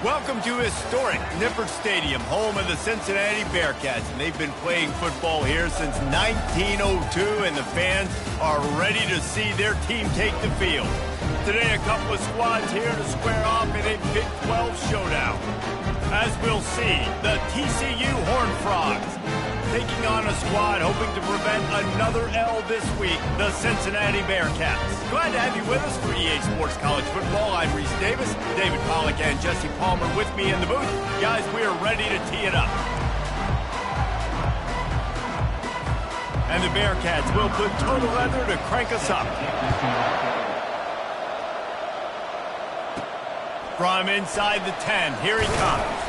Welcome to historic Nippert Stadium, home of the Cincinnati Bearcats. And they've been playing football here since 1902, and the fans are ready to see their team take the field. Today, a couple of squads here to square off in a Big 12 showdown. As we'll see, the TCU Horned Frogs taking on a squad hoping to prevent another L this week, the Cincinnati Bearcats. Glad to have you with us for EA Sports College Football. I'm Reese Davis, David Pollack and Jesse Palmer with me in the booth. Guys, we are ready to tee it up. And the Bearcats will put total leather to crank us up. From inside the 10, here he comes.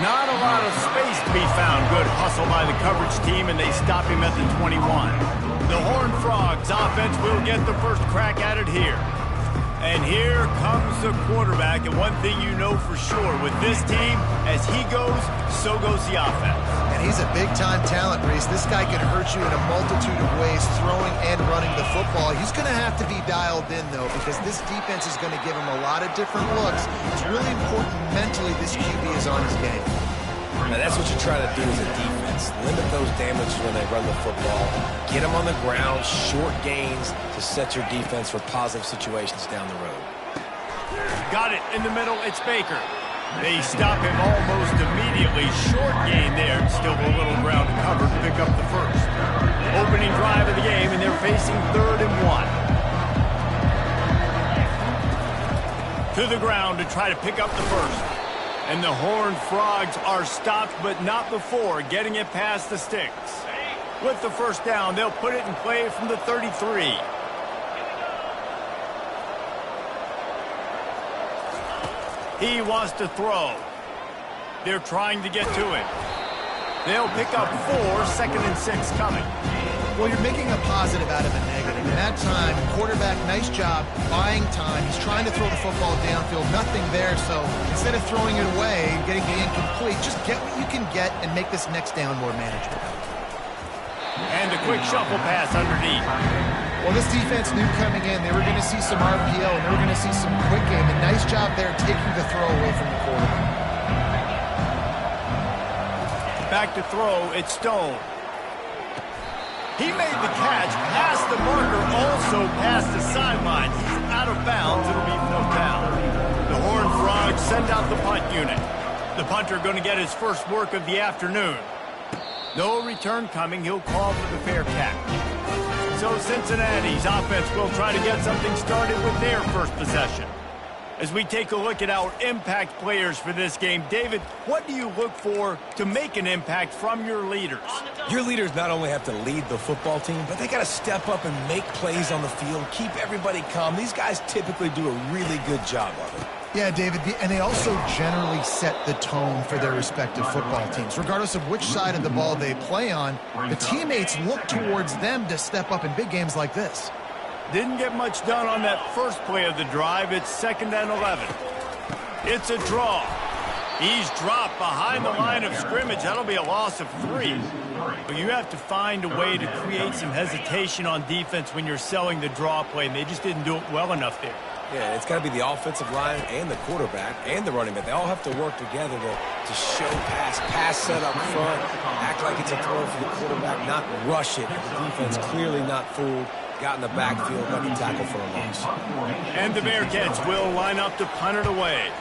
Not a lot of space to be found. Good hustle by the coverage team, and they stop him at the 21. The Horned Frogs offense will get the first crack at it here. And here comes the quarterback, and one thing you know for sure, with this team, as he goes, so goes the offense. And he's a big-time talent, Reese. This guy can hurt you in a multitude of ways, throwing and running the football. He's going to have to be dialed in, though, because this defense is going to give him a lot of different looks. It's really important mentally this QB is on his game. Now, that's what you try to do as a defense. Limit those damages when they run the football. Get them on the ground, short gains to set your defense for positive situations down the road. Got it in the middle. It's Baker. They stop him almost immediately. Short gain there. Still a little ground to cover to pick up the first. Opening drive of the game, and they're facing 3rd and 1. To the ground to try to pick up the first. And the Horned Frogs are stopped, but not before getting it past the sticks. With the first down, they'll put it in play from the 33. He wants to throw. They're trying to get to it. They'll pick up 4, 2nd and 6 coming. Well, you're making a positive out of a negative. In that time, quarterback, nice job, buying time. He's trying to throw the football downfield. Nothing there, so instead of throwing it away, getting the incomplete, just get what you can get and make this next down more manageable. And a quick shuffle pass underneath. Well, this defense knew coming in they were going to see some RPO and they were going to see some quick game. And nice job there taking the throw away from the quarterback. Back to throw, it's Stone. He made the catch, past the marker, also past the sideline. He's out of bounds. It'll be no down. The Horned Frogs send out the punt unit. The punter going to get his first work of the afternoon. No return coming. He'll call for the fair catch. So Cincinnati's offense will try to get something started with their first possession. As we take a look at our impact players for this game, David, what do you look for to make an impact from your leaders? Your leaders not only have to lead the football team, but they got to step up and make plays on the field, keep everybody calm. These guys typically do a really good job of it. Yeah, David, and they also generally set the tone for their respective football teams. Regardless of which side of the ball they play on, the teammates look towards them to step up in big games like this. Didn't get much done on that first play of the drive. It's 2nd and 11. It's a draw. He's dropped behind the line of scrimmage. That'll be a loss of 3. But you have to find a way to create some hesitation on defense when you're selling the draw play, and they just didn't do it well enough there. Yeah, it's got to be the offensive line and the quarterback and the running back. They all have to work together to show pass set up front, act like it's a throw for the quarterback, not rush it. The defense clearly not fooled. Got in the backfield, got the tackle for a loss. And the Bearcats will line up to punt it away.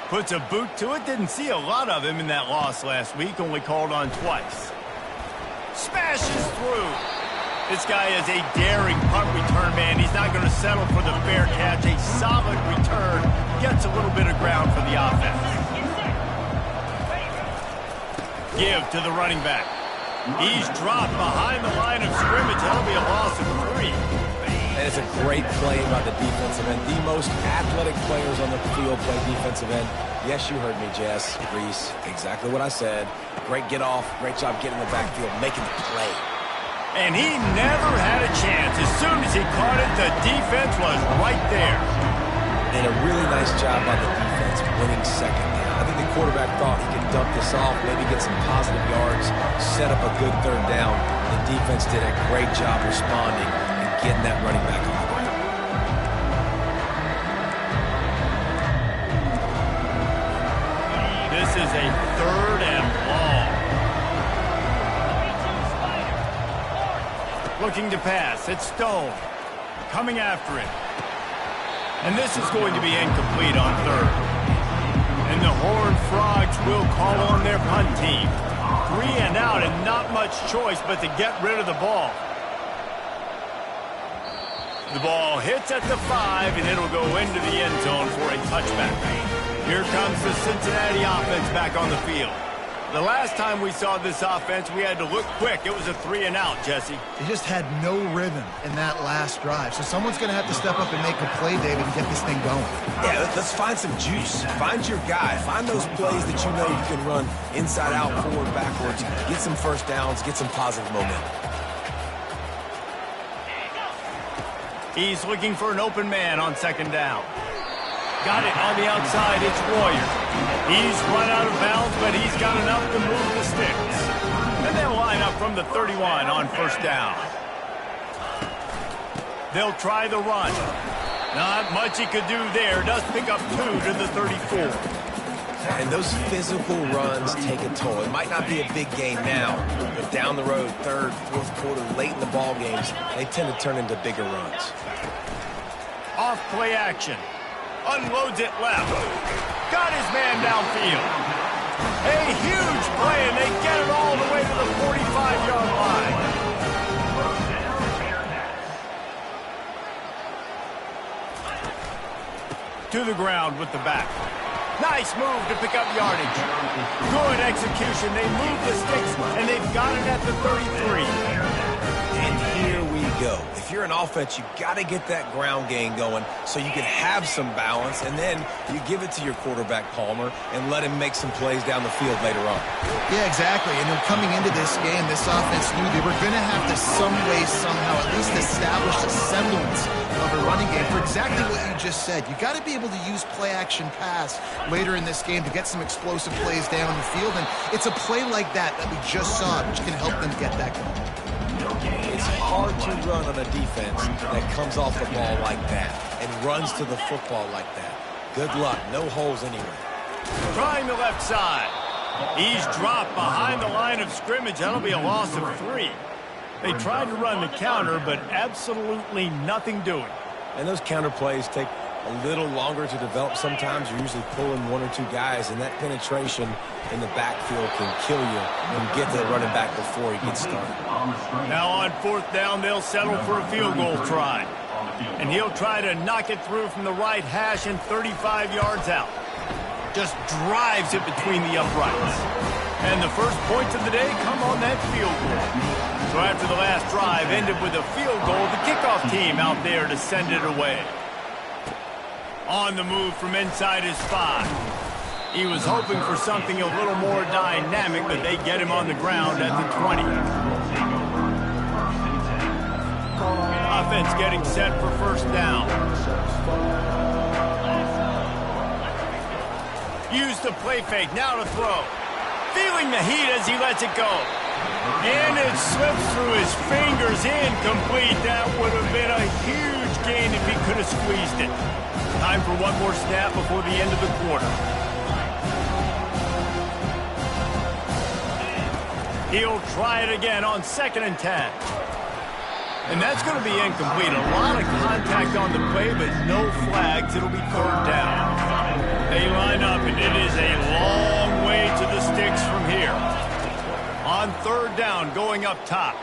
Puts a boot to it. Didn't see a lot of him in that loss last week. Only called on twice. Smashes through. This guy is a daring punt return man. He's not going to settle for the fair catch. A solid return. Gets a little bit of ground for the offense. Give to the running back. He's dropped behind the line of scrimmage. That'll be a loss of 3. And it's a great play by the defensive end. The most athletic players on the field play defensive end. Yes, you heard me, Jess, Reese. Exactly what I said. Great get off. Great job getting in the backfield, making the play. And he never had a chance. As soon as he caught it, the defense was right there. And a really nice job by the defense winning second down. I think the quarterback thought he could dump this off, maybe get some positive yards, set up a good 3rd down. The defense did a great job responding and getting that running back on the ground. looking to pass. It's Stone coming after it. And this is going to be incomplete on third. And the Horned Frogs will call on their punt team. 3 and out and not much choice but to get rid of the ball. The ball hits at the 5, and it'll go into the end zone for a touchback. Here comes the Cincinnati offense back on the field. The last time we saw this offense, we had to look quick. It was a 3 and out, Jesse. They just had no rhythm in that last drive. So someone's going to have to step up and make a play, David, and get this thing going. Yeah, let's find some juice. Find your guy. Find those plays that you know you can run inside out, forward, backwards. Get some first downs. Get some positive momentum. He's looking for an open man on second down. Got it on the outside. It's Royer. He's run out of bounds, but he's got enough to move the sticks. And they'll line up from the 31 on first down. They'll try the run. Not much he could do there. Does pick up 2 to the 34. And those physical runs take a toll. It might not be a big gain now, but down the road, third, fourth quarter, late in the ball games, they tend to turn into bigger runs. Off play action. Unloads it left. Got his man downfield. A huge play, and they get it all the way to the 45-yard line. To the ground with the back. Nice move to pick up yardage. Good execution. They move the sticks, and they've got it at the 33. And here we go. If you're an offense, you've got to get that ground game going so you can have some balance, and then you give it to your quarterback, Palmer, and let him make some plays down the field later on. Yeah, exactly. And then coming into this game, this offense knew they were going to have to some way, somehow, at least establish a semblance of a running game for exactly what you just said. You got to be able to use play-action pass later in this game to get some explosive plays down the field, and it's a play like that we just saw which can help them get that going. It's hard to run on a defense that comes off the ball like that and runs to the football like that. Good luck. No holes anywhere. Trying the left side. He's dropped behind the line of scrimmage. That'll be a loss of 3. They tried to run the counter, but absolutely nothing doing. And those counter plays take a little longer to develop sometimes. You're usually pulling 1 or 2 guys, and that penetration in the backfield can kill you and get to the running back before he gets started. Now on fourth down, they'll settle for a field goal try. And he'll try to knock it through from the right hash and 35 yards out. Just drives it between the uprights. And the first points of the day come on that field goal. So after the last drive ended with a field goal, the kickoff team out there to send it away. On the move from inside his 5. He was hoping for something a little more dynamic, but they get him on the ground at the 20. Offense getting set for first down. Use the play fake, now to throw. Feeling the heat as he lets it go. And it slips through his fingers, incomplete. That would have been a huge gain if he could have squeezed it. Time for one more snap before the end of the quarter. He'll try it again on 2nd and 10. And that's going to be incomplete. A lot of contact on the play, but no flags. It'll be 3rd down. They line up, and it is a long way to the sticks from here. On 3rd down, going up top.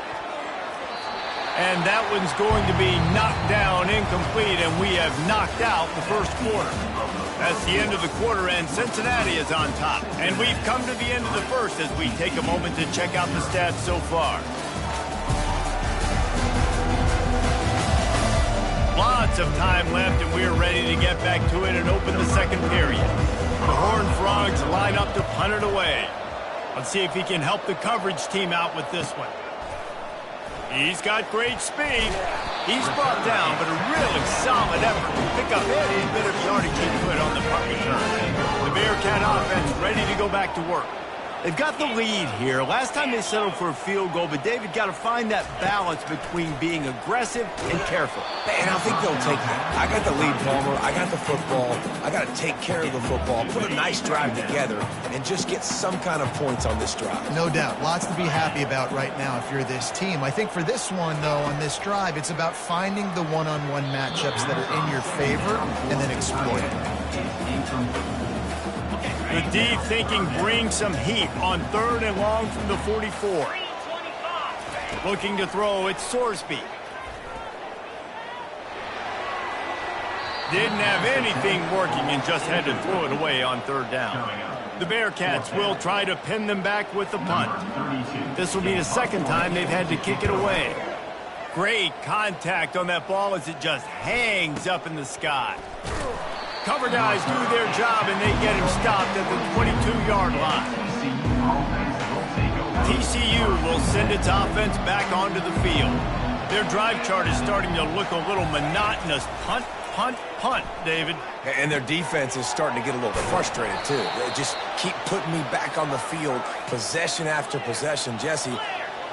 And that one's going to be knocked down, incomplete, and we have knocked out the first quarter. That's the end of the quarter, and Cincinnati is on top. And we've come to the end of the first as we take a moment to check out the stats so far. Lots of time left, and we're ready to get back to it and open the second period. The Horned Frogs line up to punt it away. Let's see if he can help the coverage team out with this one. He's got great speed. He's brought down, but a really solid effort to pick up any bit of yardage he could on the punt return. The Bearcat offense ready to go back to work. They've got the lead here. Last time they settled for a field goal, but David got to find that balance between being aggressive and careful. And I think they'll take that. I got the lead, Palmer. I got the football. I got to take care of the football, put a nice drive together, and just get some kind of points on this drive. No doubt. Lots to be happy about right now if you're this team. I think for this one, though, on this drive, it's about finding the one-on-one matchups that are in your favor and then exploiting them. The D thinking bring some heat on 3rd and long from the 44. Looking to throw, it's Sorsby. Didn't have anything working and just had to throw it away on 3rd down. The Bearcats will try to pin them back with the punt. This will be the 2nd time they've had to kick it away. Great contact on that ball as it just hangs up in the sky. Cover guys do their job, and they get him stopped at the 22-yard line. TCU will send its offense back onto the field. Their drive chart is starting to look a little monotonous. Punt, punt, punt, David. And their defense is starting to get a little frustrated, too. They just keep putting me back on the field, possession after possession. Jesse,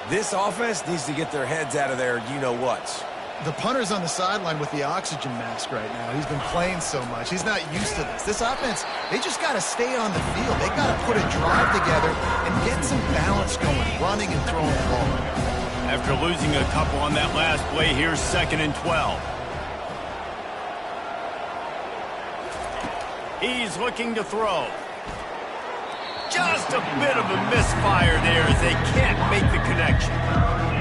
this offense needs to get their heads out of their you-know-whats. The punter's on the sideline with the oxygen mask right now. He's been playing so much. He's not used to this. This offense, they just got to stay on the field. They got to put a drive together and get some balance going, running and throwing the ball. After losing a couple on that last play, here's 2nd and 12. He's looking to throw. Just a bit of a misfire there as they can't make the connection.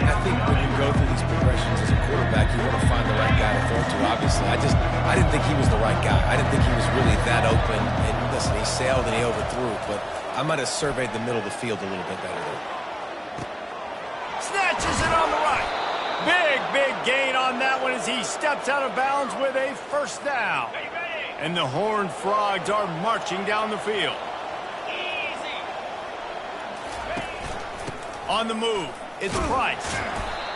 I think when you go through these progressions as a quarterback, you want to find the right guy to throw to, obviously. I didn't think he was the right guy. I didn't think he was really that open. And listen, he sailed and he overthrew, but I might have surveyed the middle of the field a little bit better there. Snatches it on the right. Big gain on that one as he steps out of bounds with a 1st down. And the Horned Frogs are marching down the field. On the move, it's Price.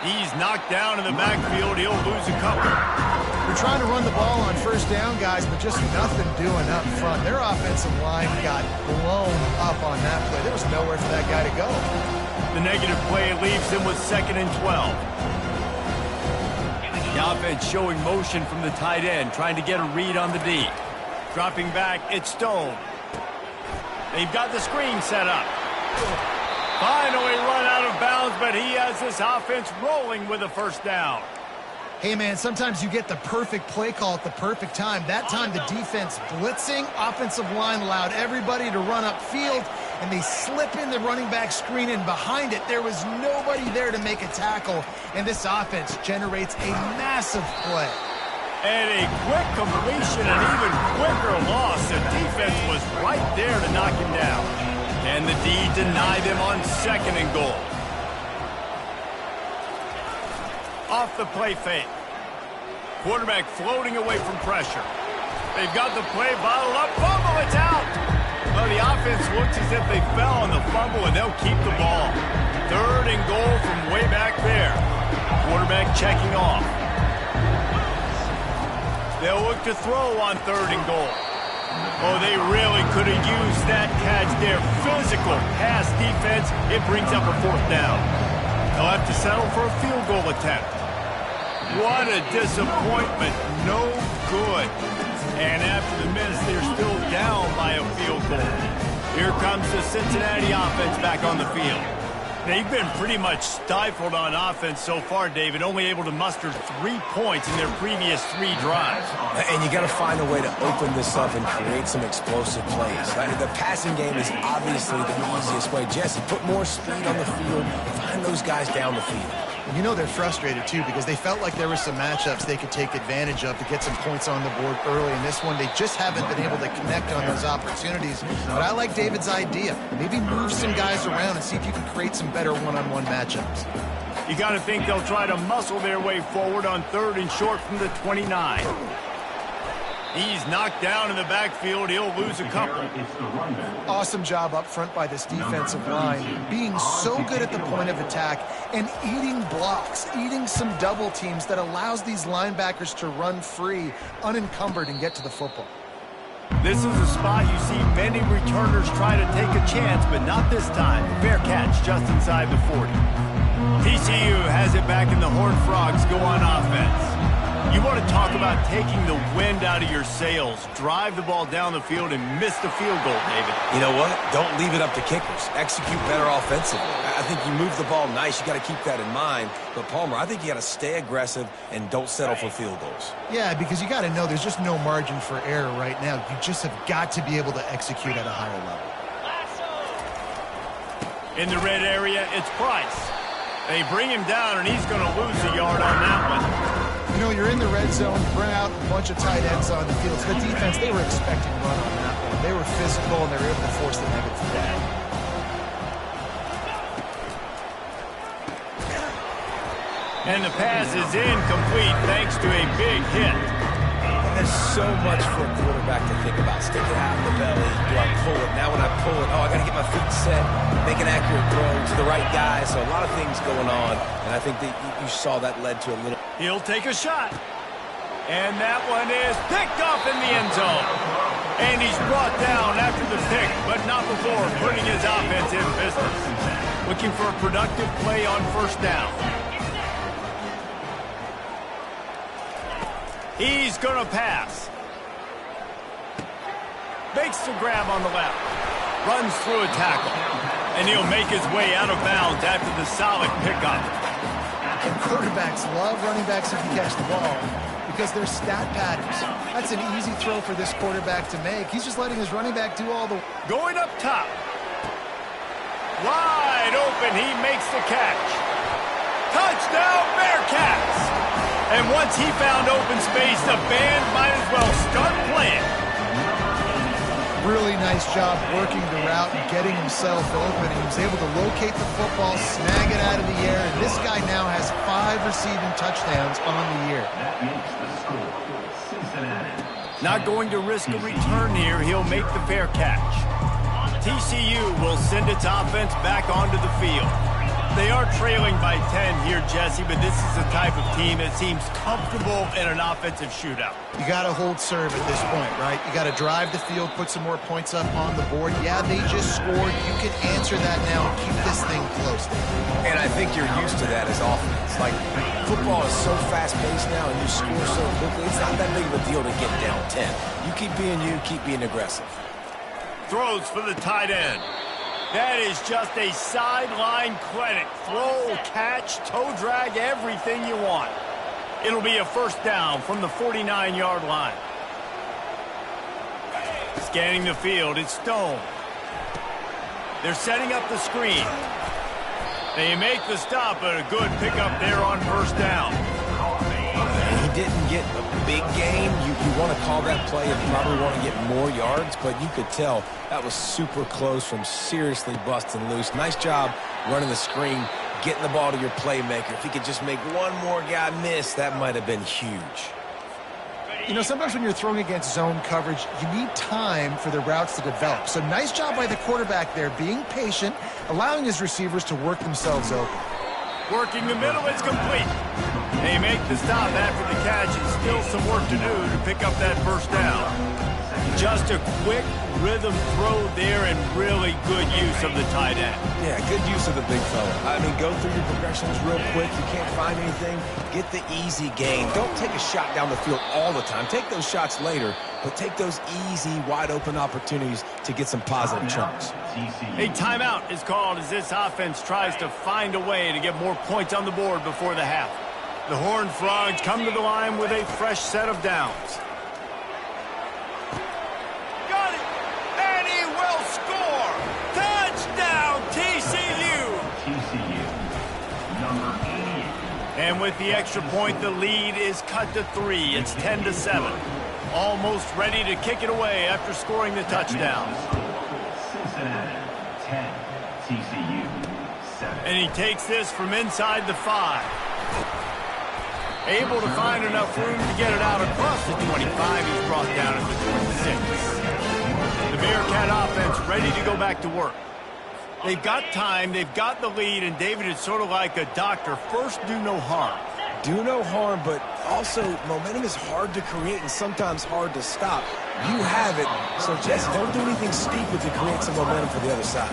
He's knocked down in the backfield. He'll lose a couple. They're trying to run the ball on 1st down, guys, but just nothing doing up front. Their offensive line got blown up on that play. There was nowhere for that guy to go. The negative play leaves him with 2nd and 12. The offense showing motion from the tight end, trying to get a read on the D. Dropping back, it's Stone. They've got the screen set up. Finally run out of bounds, but he has this offense rolling with a 1st down. Hey, man, sometimes you get the perfect play call at the perfect time. That time the defense blitzing, offensive line allowed everybody to run upfield, and they slip in the running back screen, and behind it there was nobody there to make a tackle, and this offense generates a massive play. And a quick completion, an even quicker loss. The defense was right there to knock him down. And the D deny them on 2nd and goal. Off the play fake. Quarterback floating away from pressure. They've got the play bottled up. Fumble, it's out. Well, the offense looks as if they fell on the fumble, and they'll keep the ball. 3rd and goal from way back there. Quarterback checking off. They'll look to throw on 3rd and goal. Oh, they really could have used that catch there. Physical pass defense. It brings up a 4th down. They'll have to settle for a field goal attempt. What a disappointment. No good. And after the miss, they're still down by a field goal. Here comes the Cincinnati offense back on the field. They've been pretty much stifled on offense so far, David, only able to muster 3 points in their previous 3 drives. And you got to find a way to open this up and create some explosive plays. The passing game is obviously the easiest way. Jesse, put more speed on the field, find those guys down the field. You know they're frustrated, too, because they felt like there were some matchups they could take advantage of to get some points on the board early. In this one, they just haven't been able to connect on those opportunities. But I like David's idea. Maybe move some guys around and see if you can create some better one-on-one matchups. You got to think they'll try to muscle their way forward on 3rd and short from the 29. He's knocked down in the backfield. He'll lose a couple. Awesome job up front by this defensive line, being so good at the point of attack and eating blocks, eating some double teams that allows these linebackers to run free, unencumbered, and get to the football. This is a spot you see many returners try to take a chance, but not this time. Fair catch just inside the 40. TCU has it back, and the Horned Frogs go on offense. You want to talk about taking the wind out of your sails. Drive the ball down the field and miss the field goal, David. You know what? Don't leave it up to kickers. Execute better offensively. I think you move the ball nice. You got to keep that in mind. But, Palmer, I think you got to stay aggressive and don't settle for field goals. Yeah, because you got to know there's just no margin for error right now. You just have got to be able to execute at a higher level. In the red area, it's Price. They bring him down, and he's going to lose a yard on that one. You know, you're in the red zone, you bring out a bunch of tight ends on the field. So the defense, they were expecting a run on that one. They were physical, and they were able to force the negative down. And the pass is incomplete thanks to a big hit. There's so much for a quarterback to think about. Stick it out in the belly. Do I pull it? Now when I pull it, I got to get my feet set, make an accurate throw to the right guy. So a lot of things going on, and I think that you saw that led to a little... He'll take a shot. And that one is picked off in the end zone. And he's brought down after the pick, but not before putting his offense in business. Looking for a productive play on first down. He's going to pass. Makes the grab on the left. Runs through a tackle. And he'll make his way out of bounds after the solid pickup. And quarterbacks love running backs who can catch the ball because they're stat patterns. That's an easy throw for this quarterback to make. He's just letting his running back do all the... Going up top. Wide open. He makes the catch. Touchdown, Bearcats! And once he found open space, the band might as well start playing. Really nice job working the route and getting himself open. He was able to locate the football, snag it out of the air, and this guy now has 5 receiving touchdowns on the year. Not going to risk a return here. He'll make the fair catch. TCU will send its offense back onto the field. They are trailing by 10 here, Jesse, but this is the type of team that seems comfortable in an offensive shootout. You got to hold serve at this point, right? You got to drive the field, put some more points up on the board. Yeah, they just scored. You can answer that now and keep this thing close. And I think you're used to that as offense. Like, football is so fast-paced now and you score so quickly, it's not that big of a deal to get down 10. You keep being aggressive. Throws for the tight end. That is just a sideline credit. Throw, catch, toe drag, everything you want. It'll be a first down from the 49-yard line. Scanning the field, it's Stone. They're setting up the screen. They make the stop, but a good pickup there on first down. He didn't get a big gain. You want to call that play and probably want to get more yards, but you could tell that was super close from seriously busting loose. Nice job running the screen, getting the ball to your playmaker. If he could just make one more guy miss, that might have been huge. You know, sometimes when you're throwing against zone coverage, you need time for the routes to develop. So nice job by the quarterback there, being patient, allowing his receivers to work themselves open. Working the middle, it's complete. They make the stop after the catch, and still some work to do to pick up that first down. Just a quick rhythm throw there and really good use of the tight end. Yeah, good use of the big fella. I mean, go through your progressions real quick. You can't find anything, get the easy gain. Don't take a shot down the field all the time. Take those shots later, but take those easy, wide-open opportunities to get some positive chunks. A timeout is called as this offense tries to find a way to get more points on the board before the half. The Horned Frogs come to the line with a fresh set of downs. Got it! And he will score! Touchdown, TCU! Number 88. And with the extra point, the lead is cut to 3. It's 10-7. Almost ready to kick it away after scoring the touchdown. Cincinnati 10, TCU 7. And he takes this from inside the 5. Able to find enough room to get it out across the 25. He's brought down at the 26. The Bearcat offense ready to go back to work. They've got time, they've got the lead, and David is sort of like a doctor. First, do no harm. do no harm, but also momentum is hard to create and sometimes hard to stop. You have it, so Jesse, don't do anything stupid to create some momentum for the other side.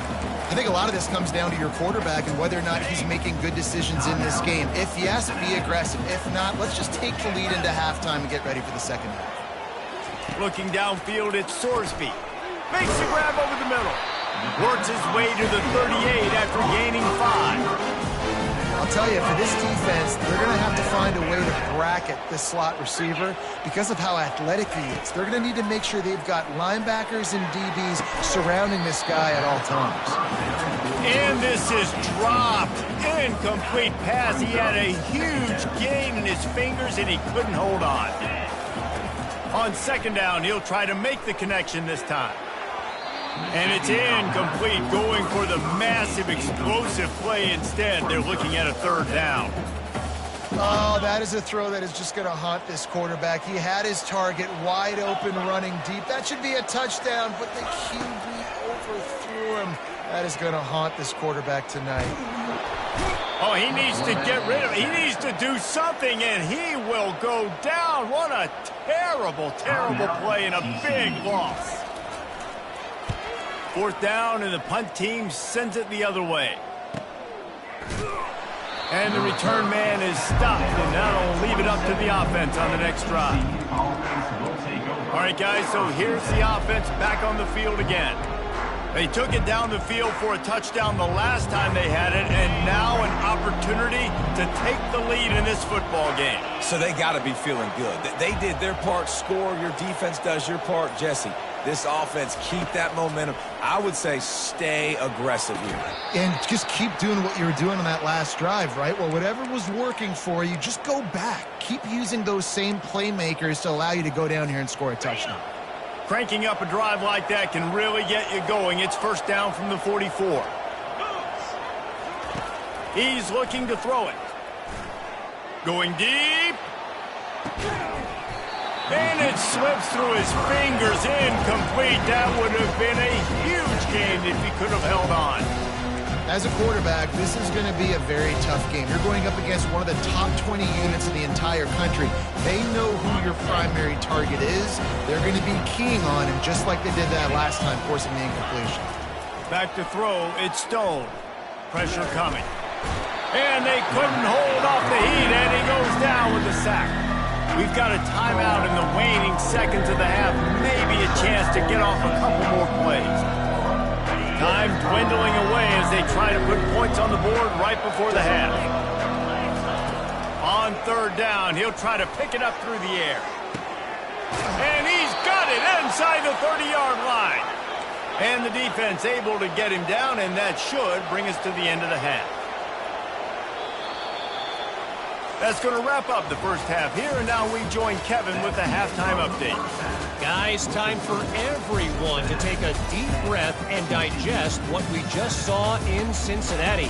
I think a lot of this comes down to your quarterback and whether or not he's making good decisions in this game. If yes, be aggressive. If not, let's just take the lead into halftime and get ready for the second half. Looking downfield, it's Sorsby. Makes the grab over the middle. Works his way to the 38 after gaining 5. I'll tell you, for this defense, they're going to have to find a way to bracket this slot receiver because of how athletic he is. They're going to need to make sure they've got linebackers and DBs surrounding this guy at all times. And this is dropped. Incomplete pass. He had a huge gain in his fingers, and he couldn't hold on. On second down, he'll try to make the connection this time. And it's incomplete, going for the massive explosive play instead. They're looking at a third down. Oh, that is a throw that is just going to haunt this quarterback. He had his target wide open, running deep. That should be a touchdown, but the QB overthrew him. That is going to haunt this quarterback tonight. Oh, he needs to get rid of it. He needs to do something, and he will go down. What a terrible, terrible play and a big loss. Fourth down, and the punt team sends it the other way. And the return man is stopped, and that'll leave it up to the offense on the next drive. All right, guys, so here's the offense back on the field again. They took it down the field for a touchdown the last time they had it, and now an opportunity to take the lead in this football game. So they got to be feeling good. They did their part, score. Your defense does your part, Jesse. This offense, keep that momentum. I would say stay aggressive here. And just keep doing what you were doing on that last drive, right? Well, whatever was working for you, just go back. Keep using those same playmakers to allow you to go down here and score a touchdown. Cranking up a drive like that can really get you going. It's first down from the 44. He's looking to throw it. Going deep. And it slips through his fingers, incomplete. That would have been a huge gain if he could have held on. As a quarterback, this is going to be a very tough game. You're going up against one of the top 20 units in the entire country. They know who your primary target is. They're going to be keying on him just like they did that last time, forcing the incompletion. Back to throw, it's Stone. Pressure coming. And they couldn't hold off the heat, and he goes down with the sack. We've got a timeout in the waning seconds of the half, maybe a chance to get off a couple more plays. Time dwindling away as they try to put points on the board right before the half. On third down, he'll try to pick it up through the air. And he's got it inside the 30-yard line. And the defense able to get him down, and that should bring us to the end of the half. That's going to wrap up the first half here, and now we join Kevin with the halftime update. Guys, time for everyone to take a deep breath and digest what we just saw in Cincinnati.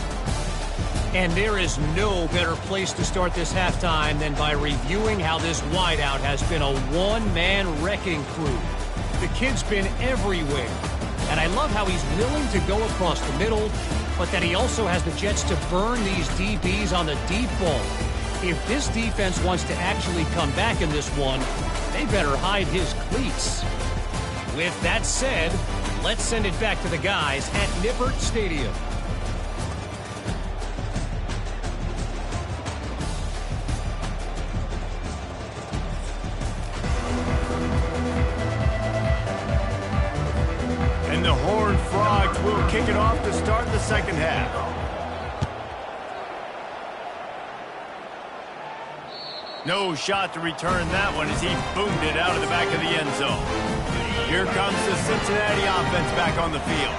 And there is no better place to start this halftime than by reviewing how this wideout has been a one-man wrecking crew. The kid's been everywhere, and I love how he's willing to go across the middle, but that he also has the jets to burn these DBs on the deep ball. If this defense wants to actually come back in this one, they better hide his cleats. With that said, let's send it back to the guys at Nippert Stadium. And the Horned Frogs will kick it off to start the second half. No shot to return that one as he boomed it out of the back of the end zone. Here comes the Cincinnati offense back on the field.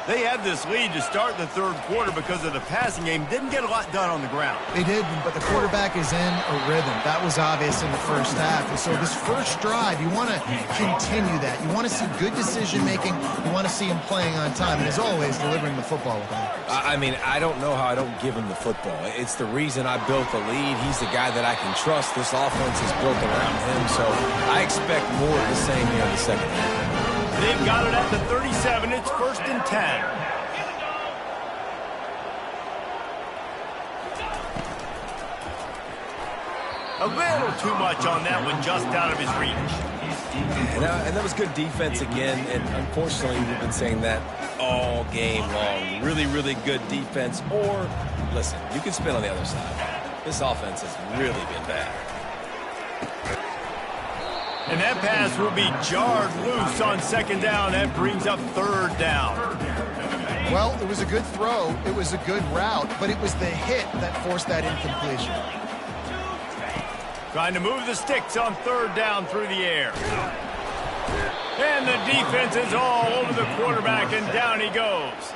They had this lead to start the third quarter because of the passing game. Didn't get a lot done on the ground. They did, but the quarterback is in a rhythm. That was obvious in the first half. And so this first drive, you want to continue that. You want to see good decision-making. You want to see him playing on time. And as always, delivering the football with accuracy. I mean, I don't know how I don't give him the football. It's the reason I built the lead. He's the guy that I can trust. This offense is built around him. So I expect more of the same here in the second half. They've got it at the 37. It's first and 10. A little too much on that one, just out of his reach. And that was good defense again, and unfortunately we've been saying that all game long. Really, really good defense, or, listen, you can spin on the other side. This offense has really been bad. And that pass will be jarred loose on second down. That brings up third down. Well, it was a good throw. It was a good route, but it was the hit that forced that incompletion. Trying to move the sticks on third down through the air. And the defense is all over the quarterback, and down he goes.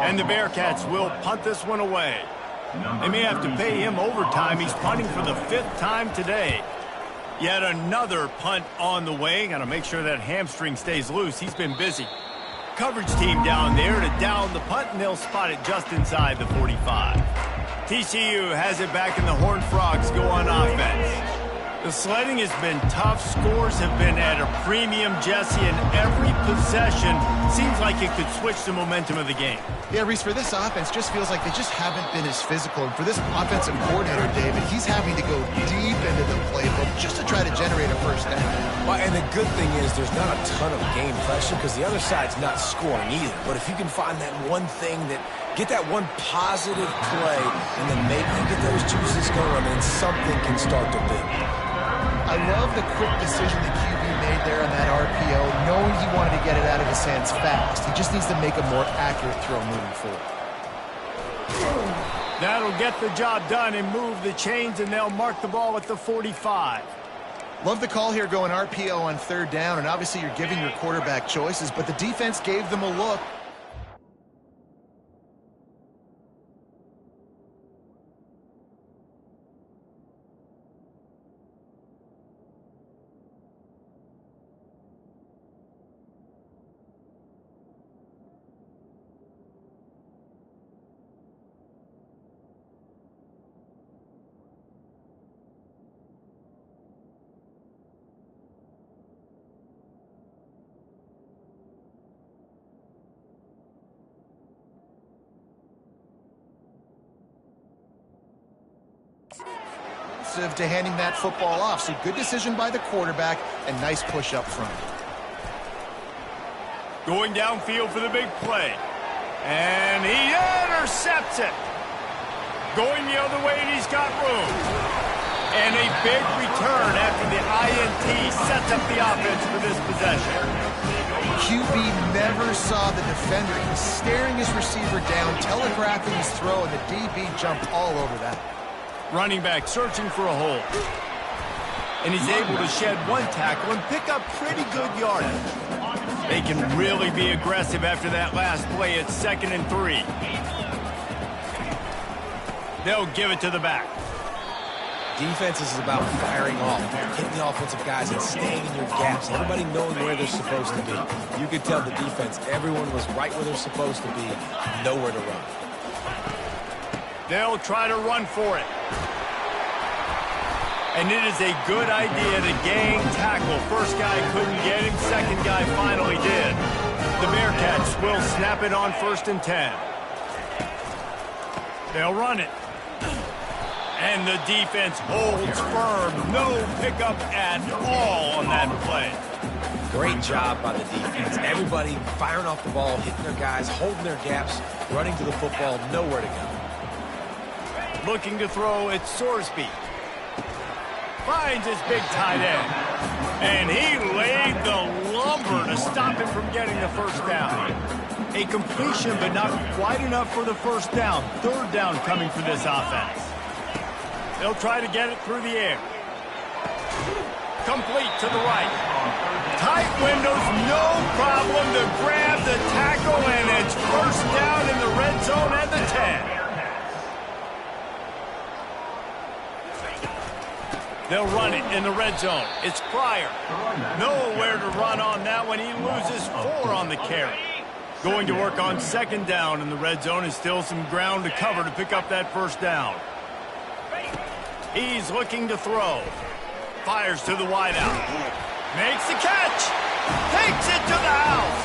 And the Bearcats will punt this one away. They may have to pay him overtime. He's punting for the 5th time today. Yet another punt on the way. Got to make sure that hamstring stays loose. He's been busy. Coverage team down there to down the punt, and they'll spot it just inside the 45. TCU has it back, and the Horned Frogs go on offense. The sledding has been tough. Scores have been at a premium, Jesse, and every possession seems like it could switch the momentum of the game. Yeah, Reese, for this offense, just feels like they just haven't been as physical. And for this offensive coordinator, David, he's having to go deep into the playbook just to try to generate a first down. Well, and the good thing is there's not a ton of game pressure because the other side's not scoring either. But if you can find that one thing that get that one positive play and then maybe get those juices going and something can start to build. I love the quick decision the QB made there on that RPO, knowing he wanted to get it out of his hands fast. He just needs to make a more accurate throw moving forward. That'll get the job done and move the chains, and they'll mark the ball at the 45. Love the call here going RPO on third down, and obviously you're giving your quarterback choices, but the defense gave them a look. To handing that football off. So good decision by the quarterback and nice push up front. Going downfield for the big play. And he intercepts it. Going the other way, and he's got room. And a big return after the INT sets up the offense for this possession. QB never saw the defender. He's staring his receiver down, telegraphing his throw, and the DB jumped all over that. Running back searching for a hole. And he's able to shed one tackle and pick up pretty good yardage. They can really be aggressive after that last play. It's 2nd and 3. They'll give it to the back. Defense is about firing off, hitting the offensive guys and staying in your gaps. Everybody knowing where they're supposed to be. You could tell the defense, everyone was right where they're supposed to be, nowhere to run. They'll try to run for it. And it is a good idea to gang tackle. First guy couldn't get him. Second guy finally did. The Bearcats will snap it on 1st and 10. They'll run it. And the defense holds firm. No pickup at all on that play. Great job by the defense. Everybody firing off the ball, hitting their guys, holding their gaps, running to the football, nowhere to go. Looking to throw, it's Sorsby. Finds his big tight end. And he laid the lumber to stop him from getting the first down. A completion, but not quite enough for the first down. Third down coming for this offense. They'll try to get it through the air. Complete to the right. Tight windows, no problem to grab the tackle, and it's first down in the red zone at the 10. They'll run it in the red zone. It's Pryor. Nowhere to run on that one. He loses 4 on the carry. Going to work on 2nd down in the red zone. Is still some ground to cover to pick up that first down. He's looking to throw. Fires to the wideout. Makes the catch. Takes it to the house.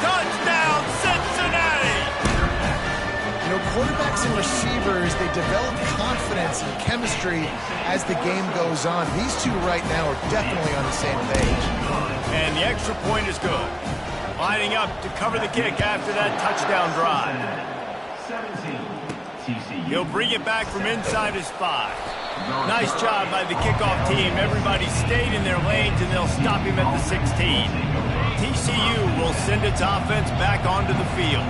Touchdown, Cincinnati. You know, quarterbacks and receivers, they develop confidence balance and chemistry as the game goes on. These two right now are definitely on the same page. And the extra point is good. Lining up to cover the kick after that touchdown drive. 17, TCU. He'll bring it back from inside his 5. Nice job by the kickoff team. Everybody stayed in their lanes, and they'll stop him at the 16. TCU will send its offense back onto the field.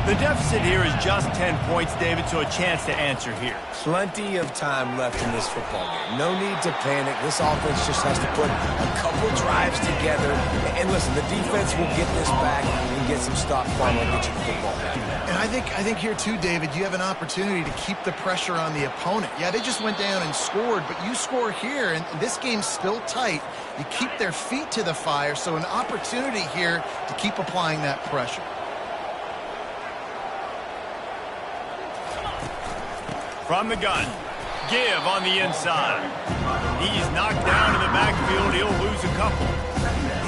The deficit here is just 10 points, David, so a chance to answer here. Plenty of time left in this football game. No need to panic. This offense just has to put a couple drives together. And listen, the defense will get this back and get some stop farm and get you the football back. And I think here too, David, you have an opportunity to keep the pressure on the opponent. Yeah, they just went down and scored, but you score here, and this game's still tight. You keep their feet to the fire, so an opportunity here to keep applying that pressure. From the gun, give on the inside. He's knocked down in the backfield. He'll lose a couple.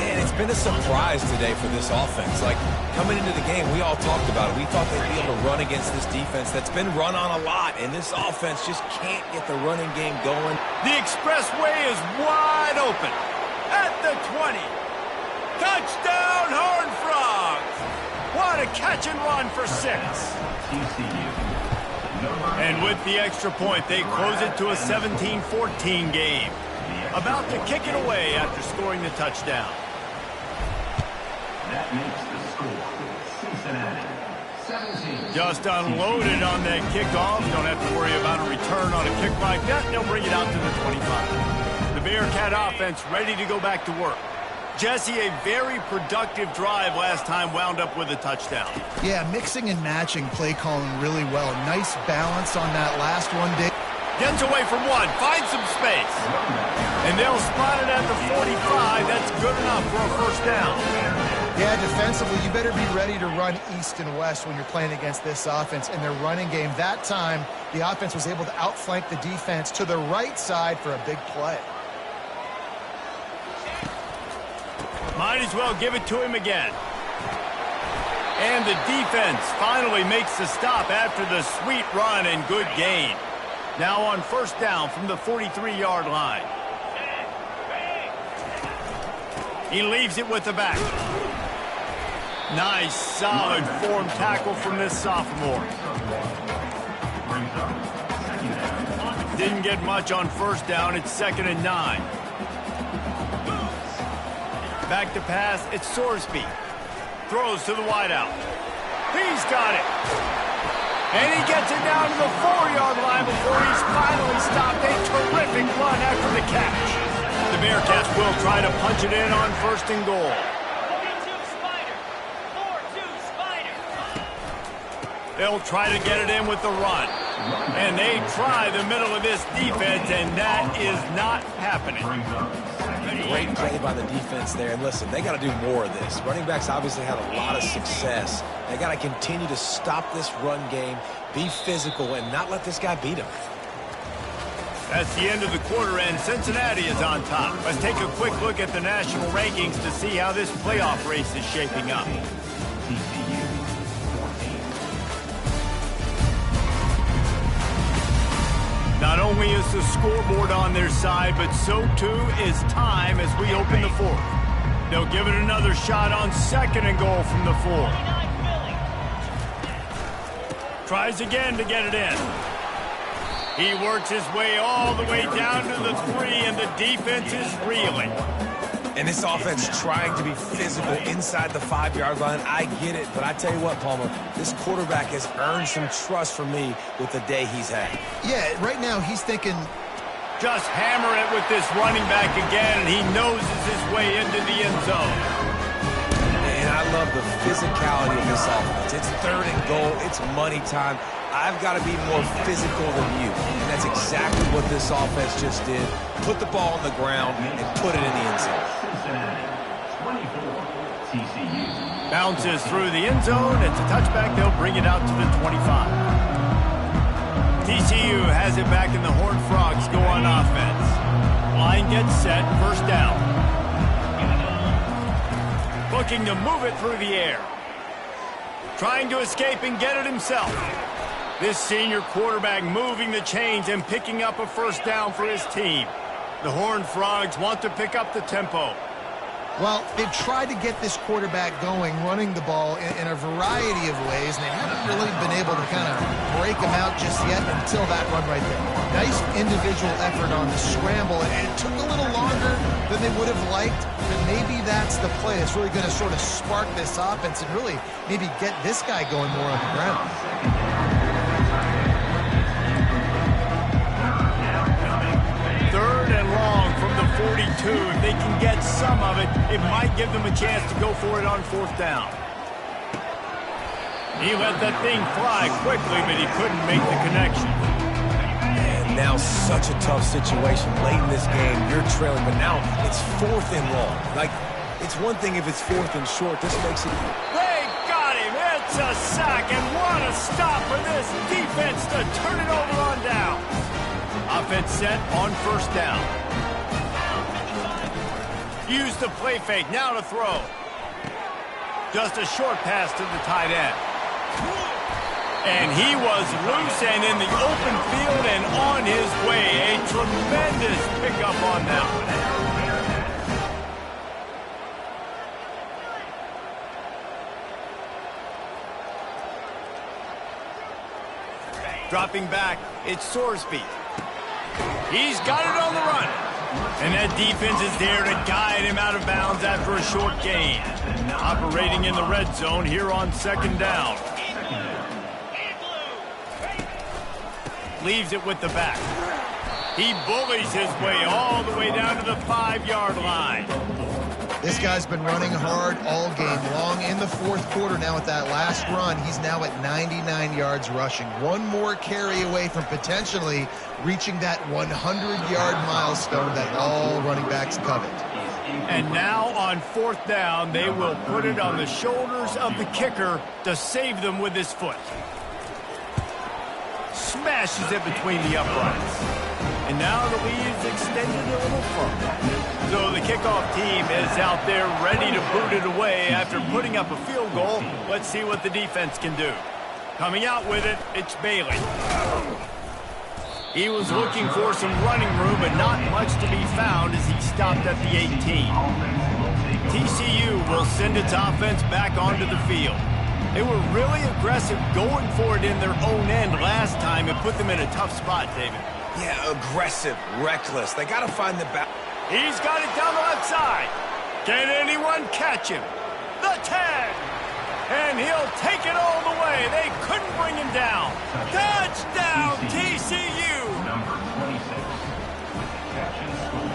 And it's been a surprise today for this offense. Like, coming into the game, we all talked about it. We thought they'd be able to run against this defense that's been run on a lot, and this offense just can't get the running game going. The expressway is wide open at the 20. Touchdown, Horned Frogs! What a catch and run for 6. TCU. And with the extra point, they close it to a 17-14 game. About to kick it away after scoring the touchdown. That makes the score Cincinnati 17. Just unloaded on that kickoff. Don't have to worry about a return on a kick like that. They'll bring it out to the 25. The Bearcat offense ready to go back to work. Jesse, a very productive drive last time wound up with a touchdown. Yeah, mixing and matching play calling really well. Nice balance on that last one, Dick. Gets away from one, finds some space. And they'll spot it at the 45. That's good enough for a first down. Yeah, defensively, you better be ready to run east and west when you're playing against this offense in their running game. That time, the offense was able to outflank the defense to the right side for a big play. Might as well give it to him again. And the defense finally makes the stop after the sweet run and good gain. Now on first down from the 43-yard line. He leaves it with the back. Nice, solid form tackle from this sophomore. Didn't get much on first down. It's 2nd and 9. Back to pass, it's Sorsby. Throws to the wideout. He's got it. And he gets it down to the 4-yard line before he's finally stopped. A terrific run after the catch. The Bearcats will try to punch it in on 1st and goal. 42 Spider. 4-2 Spider. They'll try to get it in with the run. And they try the middle of this defense, and that is not happening. Great play by the defense there. And listen, they got to do more of this. Running backs obviously had a lot of success. They got to continue to stop this run game, be physical, and not let this guy beat them. That's the end of the quarter, and Cincinnati is on top. Let's take a quick look at the national rankings to see how this playoff race is shaping up. TCU 14. Not only is the scoreboard on their side, but so too is time as we open the 4th. They'll give it another shot on 2nd and goal from the 4. Tries again to get it in. He works his way all the way down to the 3, and the defense is reeling. And this offense trying to be physical inside the 5-yard line. I get it, but I tell you what, Palmer, this quarterback has earned some trust from me with the day he's had. Yeah, right now he's thinking, just hammer it with this running back again, and he noses his way into the end zone. And I love the physicality of this offense. It's 3rd and goal. It's money time. I've got to be more physical than you. And that's exactly what this offense just did. Put the ball on the ground and put it in the end zone. Cincinnati 24. TCU. Bounces through the end zone. It's a touchback. They'll bring it out to the 25. TCU has it back, and the Horned Frogs go on offense. Line gets set. First down. Looking to move it through the air. Trying to escape and get it himself. This senior quarterback moving the chains and picking up a first down for his team. The Horned Frogs want to pick up the tempo. Well, they've tried to get this quarterback going, running the ball in a variety of ways, and they haven't really been able to kind of break him out just yet until that run right there. Nice individual effort on the scramble, and it took a little longer than they would have liked, but maybe that's the play that's really going to sort of spark this offense and really maybe get this guy going more on the ground. Third and long from the 42. If they can get some of it, it might give them a chance to go for it on fourth down. He let that thing fly quickly, but he couldn't make the connection. And now such a tough situation. Late in this game, you're trailing, but now it's fourth and long. Like, it's one thing if it's fourth and short. This makes it... They got him. It's a sack, and what a stop for this defense to turn it over on down. Offense set on first down. Use the play fake, now to throw. Just a short pass to the tight end. And he was loose and in the open field and on his way. A tremendous pickup on that one. Dropping back, it's Sorsby. He's got it on the run. And that defense is there to guide him out of bounds after a short gain. Operating in the red zone here on second down. Leaves it with the back. He bullies his way all the way down to the 5-yard line. This guy's been running hard all game long. In the fourth quarter now with that last run, he's now at 99 yards rushing. One more carry away from potentially reaching that 100-yard milestone that all running backs covet. And now on fourth down, they will put it on the shoulders of the kicker to save them with his foot. Smashes it between the uprights. And now the lead is extended a little further. So the kickoff team is out there ready to boot it away after putting up a field goal. Let's see what the defense can do. Coming out with it, it's Bailey. He was looking for some running room, but not much to be found as he stopped at the 18. TCU will send its offense back onto the field. They were really aggressive going for it in their own end last time and put them in a tough spot, David. Yeah, aggressive, reckless. They got to find the back. He's got it down the left side. Can anyone catch him? The 10. And he'll take it all the way. They couldn't bring him down. Touchdown, TCU. Number 26. Catch and score.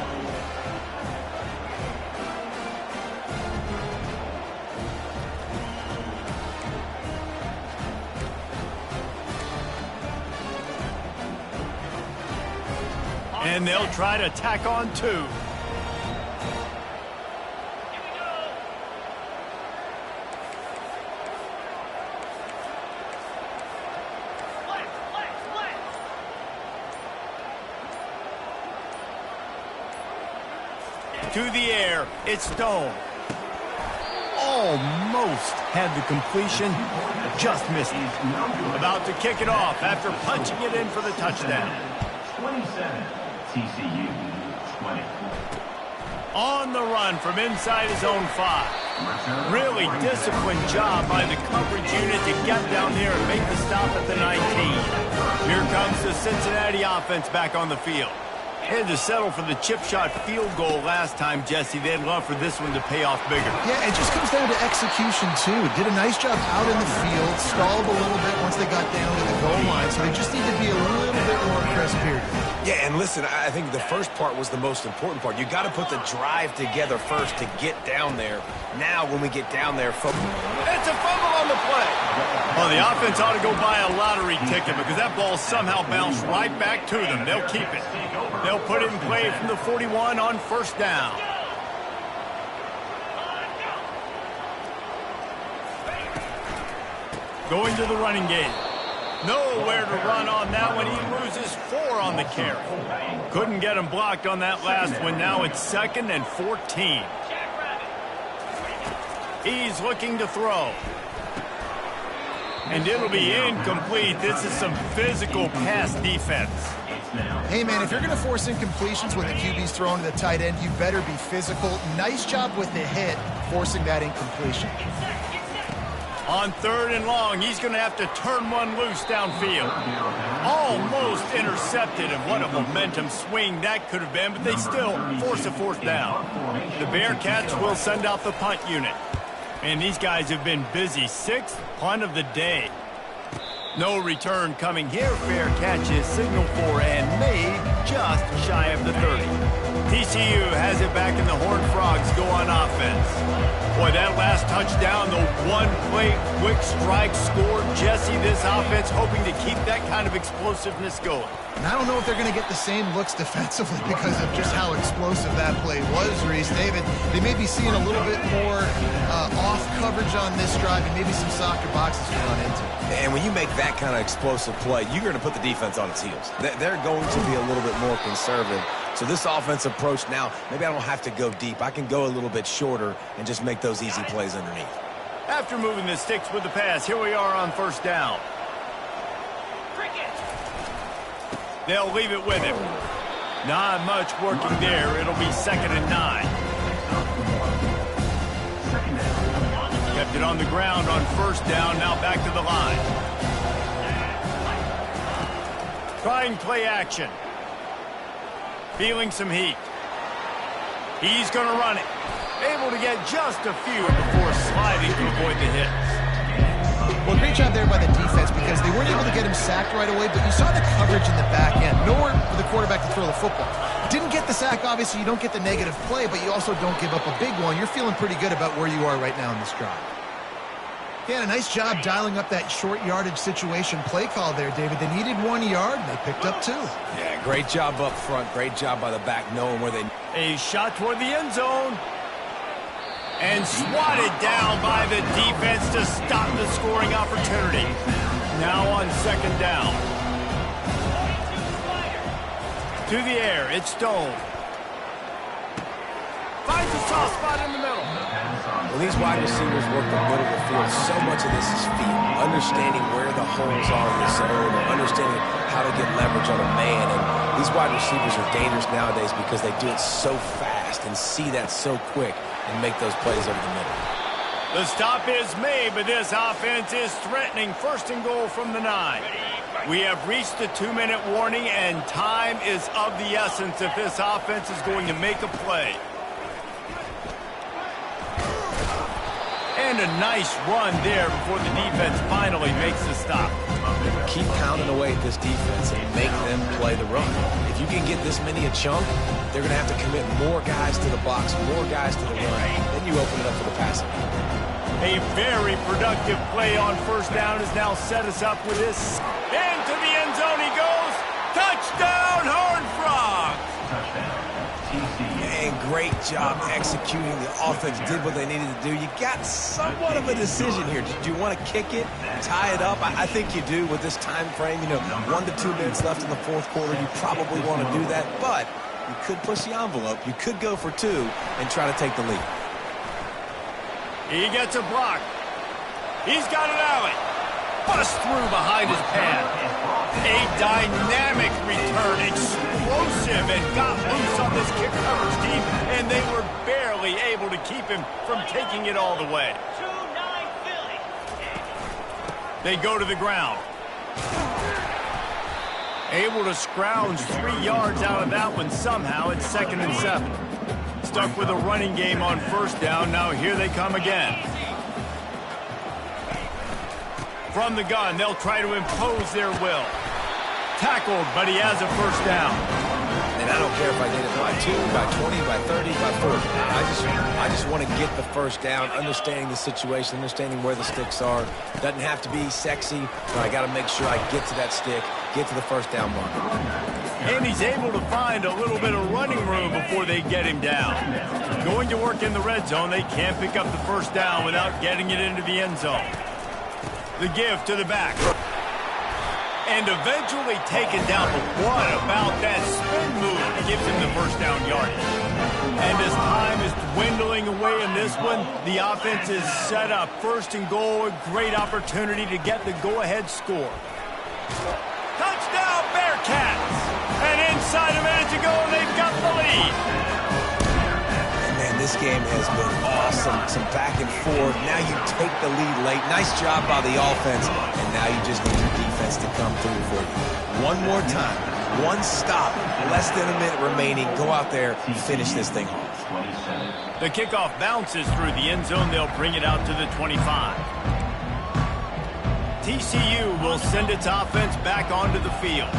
And they'll try to tack on 2. To the air, it's Stone. Almost had the completion, just missed it. About to kick it off after punching it in for the touchdown. 27. TCU 20. On the run from inside his own 5. Really disciplined job by the coverage unit to get down there and make the stop at the 19. Here comes the Cincinnati offense back on the field. Had to settle for the chip shot field goal last time, Jesse. They'd love for this one to pay off bigger. Yeah, it just comes down to execution, too. Did a nice job out in the field, stalled a little bit once they got down to the goal line, so they just need to be a little bit more crisp here. Yeah, and listen, I think the first part was the most important part. You got to put the drive together first to get down there. Now, when we get down there, it's a fumble on the play. Well, the offense ought to go buy a lottery ticket because that ball somehow bounced right back to them. They'll keep it. They'll put it in play from the 41 on first down. Going to the running game. Nowhere to run on that one. He loses 4 on the carry. Couldn't get him blocked on that last one. Now it's 2nd and 14. He's looking to throw. And it'll be incomplete. This is some physical pass defense. Hey, man, if you're going to force incompletions when the QB's throwing to the tight end, you better be physical. Nice job with the hit, forcing that incompletion. On 3rd and long, he's going to have to turn one loose downfield. Almost intercepted, and what a momentum swing that could have been, but they still force a 4th down. The Bearcats will send out the punt unit. And these guys have been busy. 6th punt of the day. No return coming here. Fair catch is signaled for and made just shy of the 30. TCU has it back, and the Horned Frogs go on offense. Boy, that last touchdown, the one-play quick strike score. Jesse, this offense hoping to keep that kind of explosiveness going. And I don't know if they're going to get the same looks defensively because of just how explosive that play was, Reese. David, they may be seeing a little bit more off coverage on this drive and maybe some softer boxes to run into. And when you make that kind of explosive play, you're going to put the defense on its heels. They're going to be a little bit more conservative. So this offensive approach now, maybe I don't have to go deep. I can go a little bit shorter and just make those easy plays underneath. After moving the sticks with the pass, here we are on 1st down. They'll leave it with him. Not much working there. It'll be 2nd and 9. Kept it on the ground on 1st down. Now back to the line. Trying play action. Feeling some heat. He's going to run it. Able to get just a few before sliding to avoid the hits. Well, great job there by the defense because they weren't able to get him sacked right away, but you saw the coverage in the back end. Nowhere for the quarterback to throw the football. Didn't get the sack, obviously. You don't get the negative play, but you also don't give up a big one. You're feeling pretty good about where you are right now in this drive. Yeah, a nice job dialing up that short yardage situation play call there, David. They needed 1 yard, and they picked up 2. Yeah, great job up front. Great job by the back knowing where they... A shot toward the end zone. And swatted down by the defense to stop the scoring opportunity. Now on 2nd down. To the air, it's Stone. Finds a soft spot in the middle. When these wide receivers work the middle of the field, so much of this is feel. Understanding where the holes are in the zone, or understanding how to get leverage on a man. And these wide receivers are dangerous nowadays because they do it so fast and see that so quick and make those plays over the middle. The stop is made, but this offense is threatening. 1st and goal from the 9. We have reached the 2-minute warning, and time is of the essence if this offense is going to make a play. And a nice run there before the defense finally makes the stop. Keep pounding away at this defense and make them play the run. If you can get this many a chunk, they're going to have to commit more guys to the box, more guys to the run. Then you open it up for the passing. A very productive play on 1st down has now set us up with this. Into the end zone he goes. Touchdown, Horned Frogs! Touchdown. TCU. And great job executing. The offense did what they needed to do. You got somewhat of a decision here. Do you want to kick it, tie it up? I think you do with this time frame. 1 to 2 minutes left in the 4th quarter. You probably want to do that, but you could push the envelope. You could go for 2 and try to take the lead. He gets a block. He's got an alley. Bust through behind his pad. A dynamic return, explosive, and got loose on this kick coverage team, and they were barely able to keep him from taking it all the way. 2-9 Philly. They go to the ground. Able to scrounge 3 yards out of that one somehow. It's 2nd and 7. Stuck with a running game on 1st down. Now here they come again. From the gun, they'll try to impose their will. Tackled, but he has a 1st down. And I don't care if I get it by 2, by 20, by 30, by 40. I just want to get the 1st down, understanding the situation, understanding where the sticks are. Doesn't have to be sexy, but I got to make sure I get to that stick, get to the 1st down mark. And he's able to find a little bit of running room before they get him down. Going to work in the red zone, they can't pick up the 1st down without getting it into the end zone. The give to the back. and eventually taken down. But what about that spin move gives him the first down yardage? And as time is dwindling away in this one, the offense is set up. First and goal, a great opportunity to get the go-ahead score. Touchdown, Bearcats! And inside a minute to go, and they've got the lead. Man, this game has been awesome. Some back and forth. Now you take the lead late. Nice job by the offense. And now you just need your defense to come through for you. One more time. One stop. Less than a minute remaining. Go out there and finish this thing off. The kickoff bounces through the end zone. They'll bring it out to the 25. TCU will send its offense back onto the field.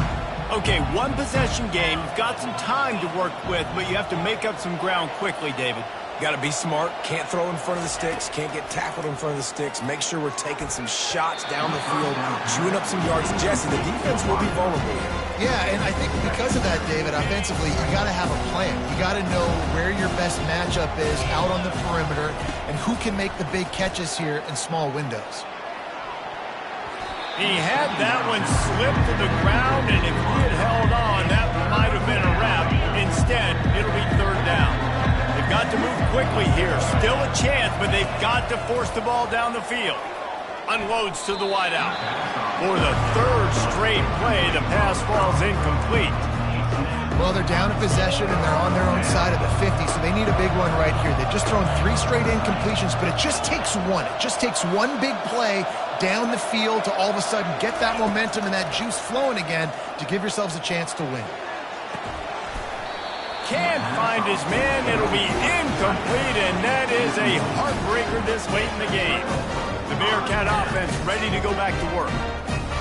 Okay, one possession game. You've got some time to work with, but you have to make up some ground quickly, David. Got to be smart. Can't throw in front of the sticks. Can't get tackled in front of the sticks. Make sure we're taking some shots down the field, chewing up some yards. Jesse, the defense will be vulnerable here. Yeah, and I think because of that, David, offensively, you got to have a plan. You got to know where your best matchup is out on the perimeter and who can make the big catches here in small windows. He had that one slip to the ground, and if he had held on, that might have been a wrap. Instead, it'll be third down. They've got to move quickly here. Still a chance, but they've got to force the ball down the field. Unloads to the wideout. For the third straight play, the pass falls incomplete. Well, they're down in possession, and they're on their own side of the 50, so they need a big one right here. They've just thrown 3 straight incompletions, but it just takes one. It just takes one big play down the field to all of a sudden get that momentum and that juice flowing again to give yourselves a chance to win. Can't find his man. It'll be incomplete, and that is a heartbreaker this late in the game. The Bearcat offense ready to go back to work.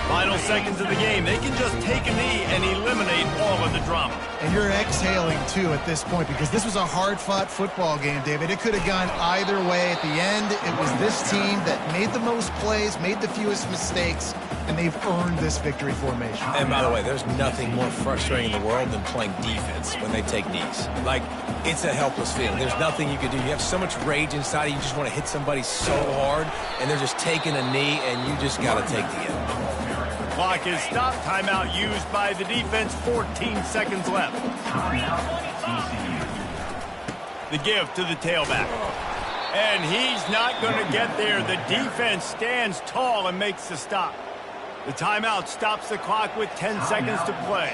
Final seconds of the game. They can just take a knee and eliminate all of the drama. And you're exhaling, too, at this point, because this was a hard-fought football game, David. It could have gone either way. At the end, it was this team that made the most plays, made the fewest mistakes, and they've earned this victory formation. And by the way, there's nothing more frustrating in the world than playing defense when they take knees. Like, it's a helpless feeling. There's nothing you can do. You have so much rage inside you. You just want to hit somebody so hard, and they're just taking a knee, and you just got to take the L. Clock is stopped. Timeout used by the defense. 14 seconds left. The give to the tailback. And he's not going to get there. The defense stands tall and makes the stop. The timeout stops the clock with 10 seconds to play.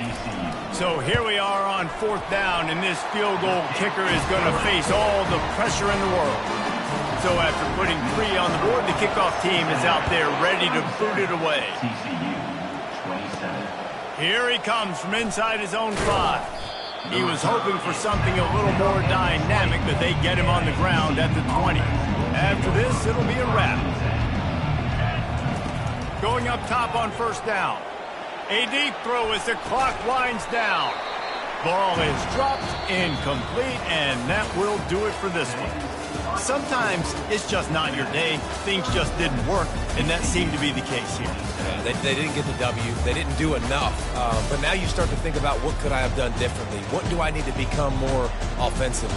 So here we are on 4th down, and this field goal kicker is going to face all the pressure in the world. So after putting 3 on the board, the kickoff team is out there ready to boot it away. Here he comes from inside his own 5. He was hoping for something a little more dynamic, but they get him on the ground at the 20. After this, it'll be a wrap. Going up top on 1st down. A deep throw as the clock winds down. Ball is dropped, incomplete, and that will do it for this one. Sometimes it's just not your day. Things just didn't work, and that seemed to be the case here. Yeah, they didn't get the W. They didn't do enough. But now you start to think about what could I have done differently? What do I need to become more offensively?